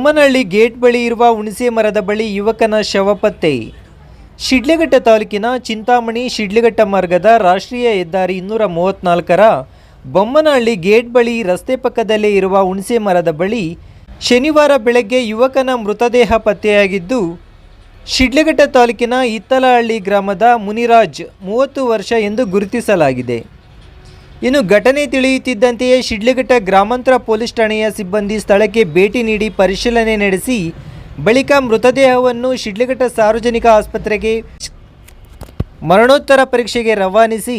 Bommanahalli gate ಬಳಿ ಇರುವ ಹುಣಸೆ ಮರದ ಬಳಿ ಯುವಕನ ಶವ ಪತ್ತೆ. ಶಿಡ್ಲಘಟ್ಟ ತಾಲೂಕಿನ ಚಿಂತಾಮಣಿ ಶಿಡ್ಲಘಟ್ಟ ಮಾರ್ಗದ ರಾಷ್ಟ್ರೀಯ ಹೆದ್ದಾರಿ 234ರ ಬೊಮ್ಮನಹಳ್ಳಿ ಗೇಟ್ ಬಳಿ ರಸ್ತೆ ಪಕ್ಕದಲ್ಲೇ ಇರುವ ಹುಣಸೆ ಮರದ ಬಳಿ ಶನಿವಾರ ಬೆಳಗ್ಗೆ ಯುವಕನ ಮೃತದೇಹ ಪತ್ತೆಯಾಗಿದ್ದು, ಶಿಡ್ಲಘಟ್ಟ ತಾಲೂಕಿನ ಇತ್ತಲಹಳ್ಳಿ ಗ್ರಾಮದ ಮುನಿರಾಜ್ 30 ವರ್ಷ ಎಂದು ಗುರುತಿಸಲಾಗಿದೆ. ಇನ್ನು ಘಟನೆ ತಿಳಿಯುತ್ತಿದ್ದಂತೆಯೇ ಶಿಡ್ಲಘಟ್ಟ ಗ್ರಾಮಾಂತರ ಪೊಲೀಸ್ ಠಾಣೆಯ ಸಿಬ್ಬಂದಿ ಸ್ಥಳಕ್ಕೆ ಭೇಟಿ ನೀಡಿ ಪರಿಶೀಲನೆ ನಡೆಸಿ ಬಳಿಕ ಮೃತದೇಹವನ್ನು ಶಿಡ್ಲಘಟ್ಟ ಸಾರ್ವಜನಿಕ ಆಸ್ಪತ್ರೆಗೆ ಮರಣೋತ್ತರ ಪರೀಕ್ಷೆಗೆ ರವಾನಿಸಿ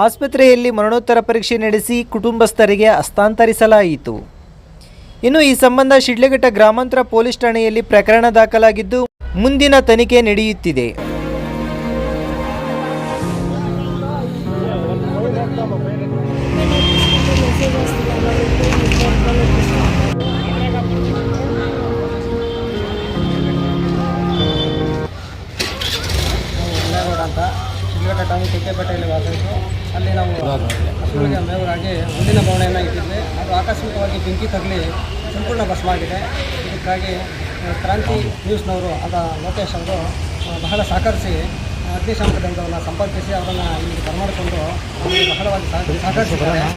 ಆಸ್ಪತ್ರೆಯಲ್ಲಿ ಮರಣೋತ್ತರ ಪರೀಕ್ಷೆ ನಡೆಸಿ ಕುಟುಂಬಸ್ಥರಿಗೆ ಹಸ್ತಾಂತರಿಸಲಾಯಿತು. ಇನ್ನು ಈ ಸಂಬಂಧ ಶಿಡ್ಲಘಟ್ಟ ಗ್ರಾಮಾಂತರ ಪೊಲೀಸ್ ಠಾಣೆಯಲ್ಲಿ ಪ್ರಕರಣ ದಾಖಲಾಗಿದ್ದು ಮುಂದಿನ ತನಿಖೆ ನಡೆಯುತ್ತಿದೆ. ಅಂತ ಶಿಡ್ಲಘಟ್ಟ ಟೌನ್ ಕೆಕೆಪೇಟೆಯಲ್ಲಿ ವಾಸಿಸಿದ್ದು, ಅಲ್ಲಿ ನಾವು ಹಸುವಿಗೆ ಮೇವಾಗಿ ಮುಂದಿನ ಭವನೆಯನ್ನು ಇಟ್ಟಿದ್ವಿ. ಅದು ಆಕಸ್ಮಿಕವಾಗಿ ಬೆಂಕಿ ತಗಲಿ ಸಂಪೂರ್ಣ ಭಸ್ಮವಾಗಿದೆ. ಇದಕ್ಕಾಗಿ ಕ್ರಾಂತಿ ನ್ಯೂಸ್ನವರು ಆದ ಲೋಕೇಶ್ ಅವರು ಬಹಳ ಸಹಕರಿಸಿ ಅಗ್ನಿಶಾಮಕ ತಂಡವನ್ನು ಸಂಪರ್ಕಿಸಿ ಅವರನ್ನು ಇಲ್ಲಿಗೆ ಬರಮಾಡಿಕೊಂಡು ಬಹಳವಾಗಿ ಸಹಕರಿಸಿದ್ದಾರೆ.